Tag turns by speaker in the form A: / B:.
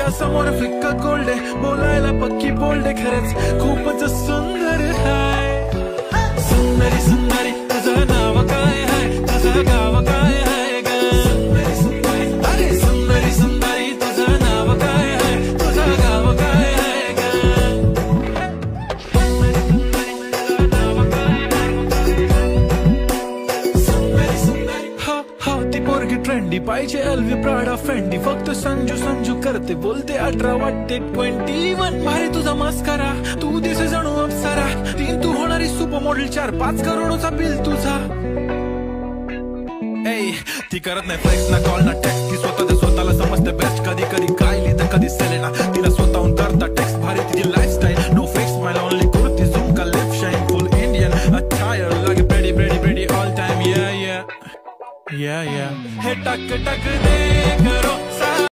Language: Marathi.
A: तिच्या समोर फिक्का गोल्ड आहे, बोलायला पक्की बोल्ड आहे, खरंच खूपच सुंदर हाय. सुंदरी सुंदरी तुझं नाव काय हाय, तुझं गाव काय हाय ग. अरे सुंदरी सुंदरी तुझं नाव काय हाय, तुझं गाव काय हाय ग. सुंदरी सुंदरी हो हो ती पोरगी ट्रेंडी पाहिजे, एलवी प्राडा फेंडी, फक्त संजू संजू करते, बोलते 18 वाटते 21. भारी तुझा मस्करा, तू दिसे जणू अप्सरा, 3 तू होणारी सुपर मॉडेल, 4-5 करोडचा बिल तुझा. ती करत नाही फ्लेक्स ना कॉल ना टेक्स्ट, ती स्वतः